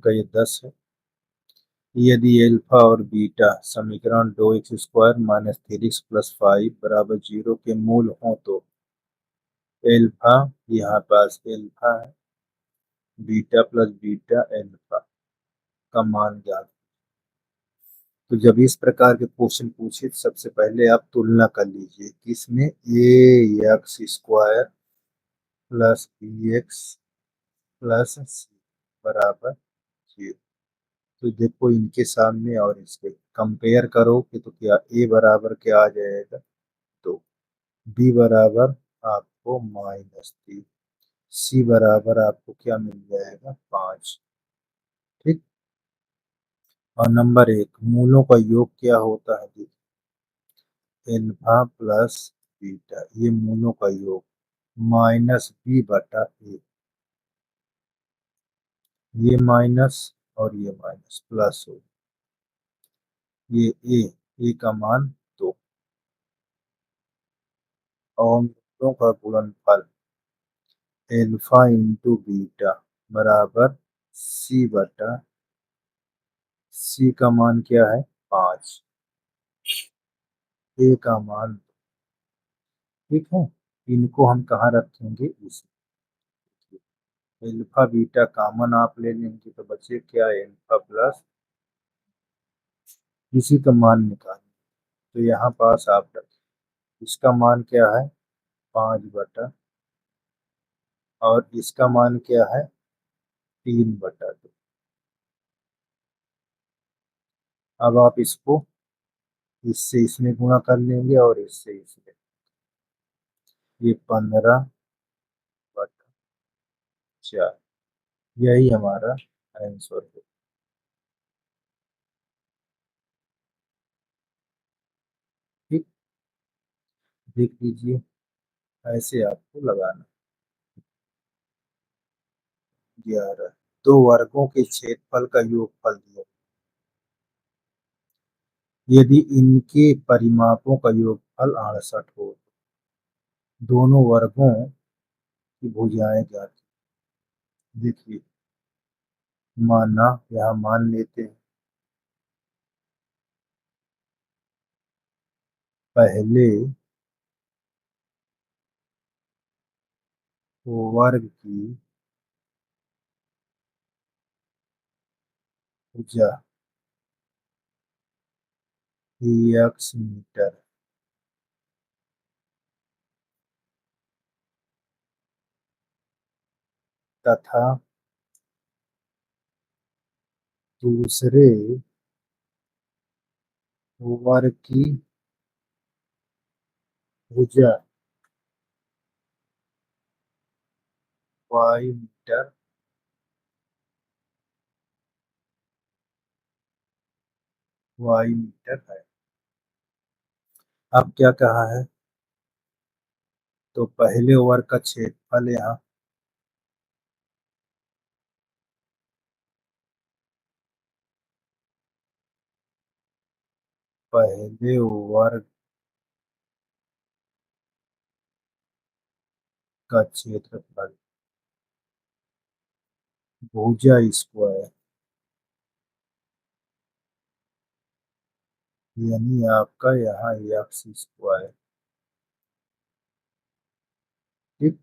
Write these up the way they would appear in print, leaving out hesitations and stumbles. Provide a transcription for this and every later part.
का ये 10 है। यदि एल्फा और बीटा समीकरण 2x² माइनस 3x प्लस 5 बराबर 0 के मूल हों तो एल्फा, यहाँ पास एल्फा है, बीटा प्लस बीटा एल्फा का मान ज्ञात। तो जब इस प्रकार के क्वेश्चन पूछे सबसे पहले आप तुलना कर लीजिए किसमें, a x square plus b x plus c बराबर 0। तो देखो इनके सामने और इसके कंपेयर करोगे तो क्या ए बराबर क्या आ जाएगा 2, बी बराबर आपको -3, सी बराबर आपको क्या मिल जाएगा 5। ठीक। और नंबर 1 मूलों का योग क्या होता है, देखिए एल्फा प्लस बीटा ये मूलों का योग -b/a, ये माइनस और ये माइनस प्लस हो, ये ए का मान 2। और मूलों का गुणनफल एल्फा इंटू बीटा बराबर सी का मान क्या है 5, ए का मान। ठीक है, इनको हम कहाँ रखेंगे, इस एल्फा बीटा कॉमन आप ले लेंगे तो बचे क्या एल्फा प्लस, इसी का मान निकालें तो यहाँ पास आप रखें इसका मान क्या है 5/, और इसका मान क्या है 3/2। अब आप इसको इससे इसमें गुणा कर लेंगे और इससे इसमें, ये 15/4, यही हमारा आंसर है। ठीक, देख लीजिए ऐसे आपको लगाना। 11 दो वर्गों के क्षेत्रफल का योगफल दिया, यदि इनके परिमापों का योगफल 68 हो, दोनों वर्गों की भुजाएं ज्ञात। देखिए माना, यहाँ मान लेते हैं पहले वर्ग की भुजा x मीटर तथा दूसरे वर्ग की भुजा y मीटर है। अब क्या कहा है, तो पहले वर्ग का क्षेत्रफल यहाँ पहले वर्ग का क्षेत्रफल भुजा स्क्वायर, यानी आपका यहाँ x²। ठीक।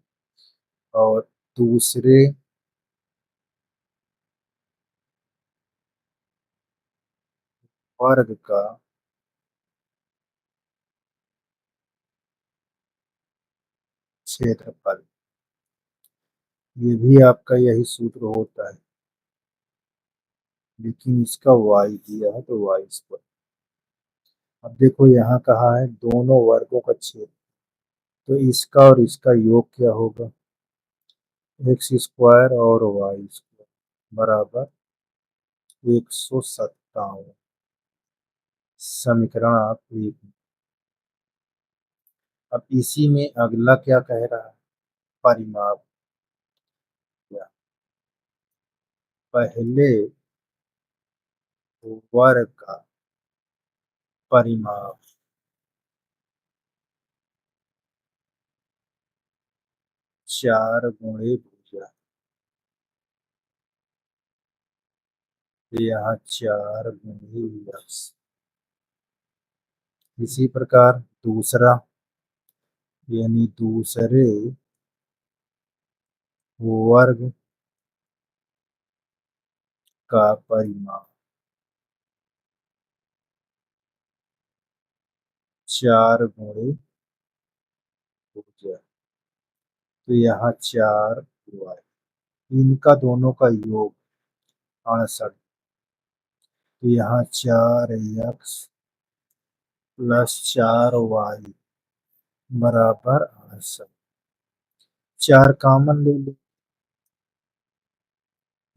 और दूसरे वर्ग का क्षेत्रफल, ये भी आपका यही सूत्र होता है, लेकिन इसका y दिया है तो y²। अब देखो यहाँ कहा है दोनों वर्गों का क्षेत्र, तो इसका और इसका योग क्या होगा x² और y² बराबर 157। समीकरण आप एक। अब इसी में अगला क्या कह रहा है, परिमाप। क्या पहले वर्ग का परिमाप 4 गुणे भुजा तो यहाँ 4 गुणे x। इसी प्रकार दूसरा, यानी दूसरे वर्ग का परिमाण 4 गुणे हो जाए, तो यहाँ 4y, इनका दोनों का योग 68। तो यहाँ 4x प्लस 4y बराबर 68। 4 कॉमन ले लो,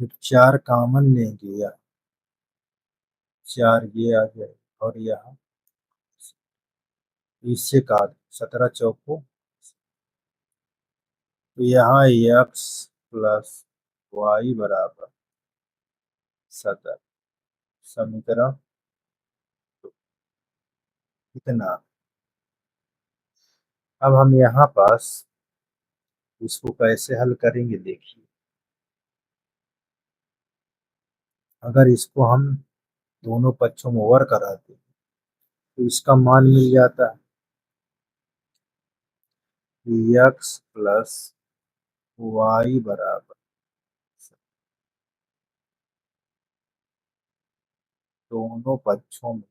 फिर 4 कॉमन लेंगे या 4 ये आ जाए, और यहाँ इससे काट 17 चौको, तो यहाँ x प्लस वाई बराबर 17। समीकरण इतना। अब हम यहाँ पास इसको कैसे हल करेंगे देखिए। अगर इसको हम दोनों पक्षों में ओवर कराते तो इसका मान मिल जाता है x प्लस वाई बराबर, दोनों पक्षों में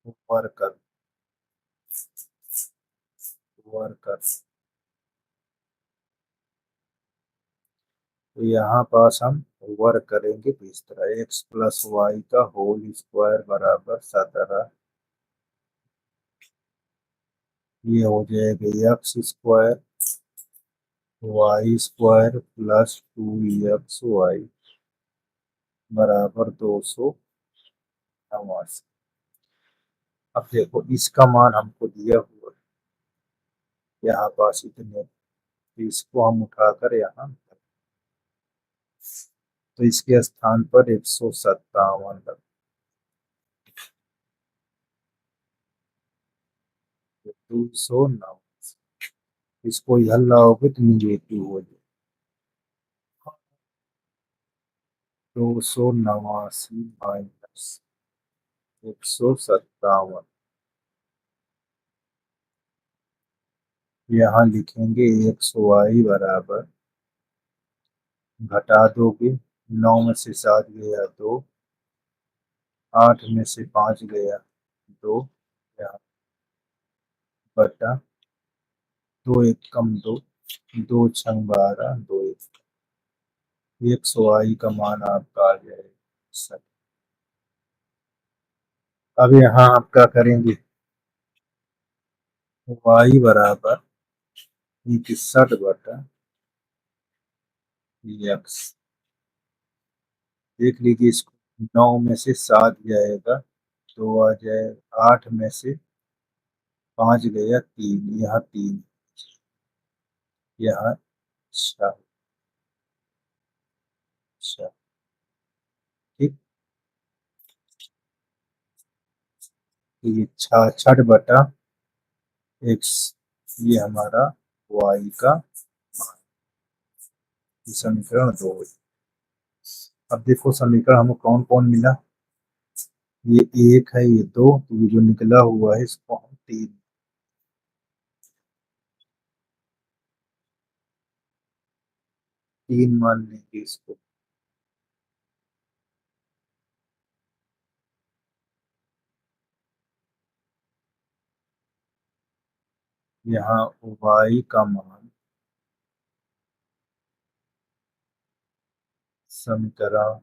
ओवर कर, ओवर कर। तो यहाँ पास हम ओवर करेंगे तो इस तरह x प्लस वाई का होल स्क्वायर बराबर 17। ये हो जाएगा x square y square plus 2x y बराबर 289। अब देखो इसका मान हमको दिया हुआ है यहाँ पास इतने, तो इसको हम उठाकर यहाँ, तो इसके स्थान पर 157 रख, 209। इसको इधर लाओगे तो निगेटिव हो जाए, 289 माइनस 157। यहाँ लिखेंगे एक्स वाई बराबर, घटा दोगे 9 में से 7 गया 2, 8 में से 5 गया 2, यहाँ बटा 2 एक कम 2, 2 छंग 12, 2 एक्स वाई का मान आपका आ जाएगा 60। अब यहाँ आप क्या करेंगे, वाई बराबर 61 बटा एक्स। देख लीजिए इसको, 9 में से 7 जाएगा 2 आ जाए, 8 में से 5 गया 3, यहाँ 3, यहाँ 6। अच्छा, ठीक। तो ये 66 बटा एक्स, ये हमारा वाई का मान। ये समीकरण 2। अब देखो समीकरण हमें कौन कौन मिला, ये 1 है, ये 2, तो ये जो निकला हुआ है इसको हम 3, 3 मान लेंगे इसको। यहाँ वाई का मान समीकरण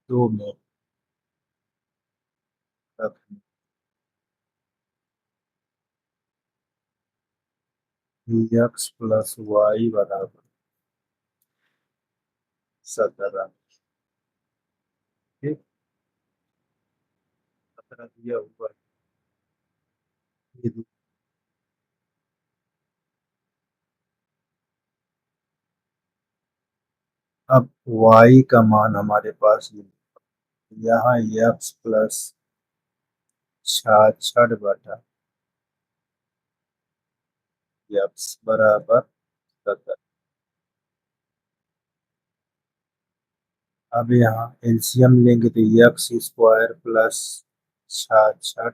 2 में रखें, एक्स प्लस वाई बराबर 17। ठीक, 17 दिया हुआ है। ये अब y का मान हमारे पास यहाँ एक्स प्लस 66 बटा x बराबर 17। अब यहाँ एलसीएम लेंगे तो एक्स स्क्वायर प्लस 66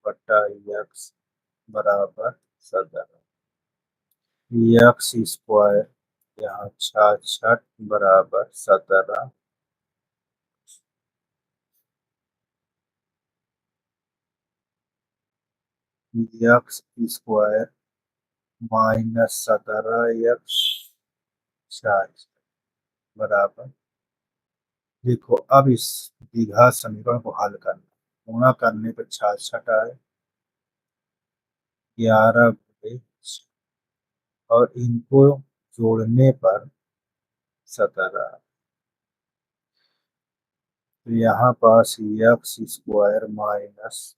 बटा एक्स बराबर 17। एक्स स्क्वायर यहाँ 66 बराबर 17। एक्स स्क्वायर माइनस 17 एक्स 66 बराबर। देखो अब इस द्विघात समीकरण को हल करना, गुणा करने पर 66 आए 11 गुणे और इनको जोड़ने पर 17। तो यहाँ पास x square minus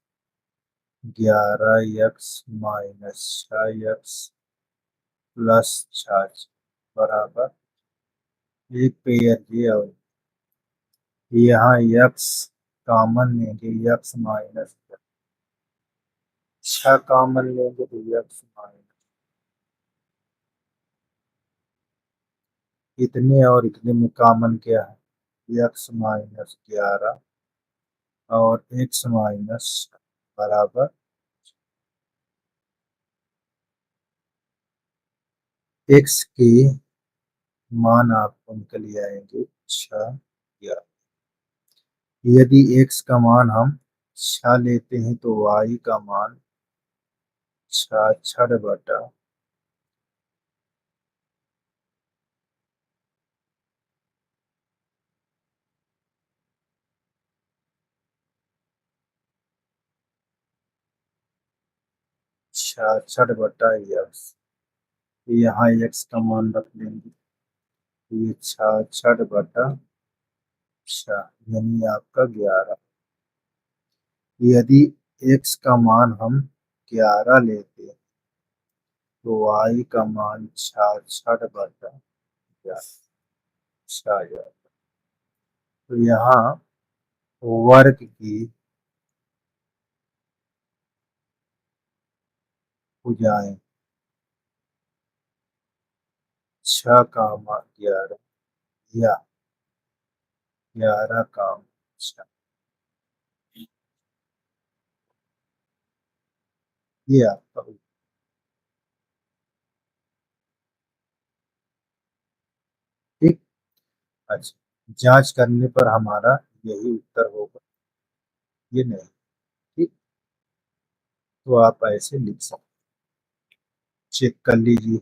11 x minus 6 x plus 66 बराबर एक पेयर ये और यहाँ एक्स कॉमन लेंगे एक्स माइनस 6 कॉमन लेंगे तो एक्स माइनस इतने और इतने में कॉमन क्या है एक्स माइनस 11 और एक्स माइनस बराबर एक्स के मान आपको निकल आएंगे 6 11। यदि एक्स का मान हम 6 लेते हैं तो वाई का मान 66 बटा 66 बटा एक्स। यहाँ एक्स का मान रख लेंगे तो ये 66 बटा 6 यानी आपका 11। यदि एक्स का मान हम 11 लेते हैं तो वाई का मान 66 बटा 11 आ जाएगा। तो यहाँ वर्ग की भुजाएं 6 का मान 11 या 11 का 6 ये आपका उत्तर। ठीक। अच्छा, जांच करने पर हमारा यही उत्तर होगा, ये नहीं। ठीक, तो आप ऐसे लिख सकते, चेक कर लीजिए।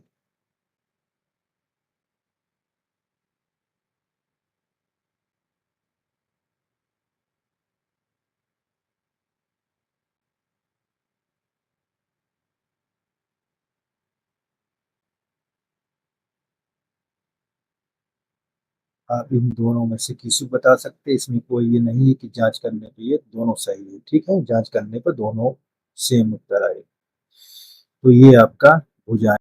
आप इन दोनों में से किसी को बता सकते हैं, इसमें कोई ये नहीं है कि जांच करने पे ये दोनों सही है। ठीक है, जांच करने पर दोनों सेम उत्तर आए। तो ये आपका भुजाएं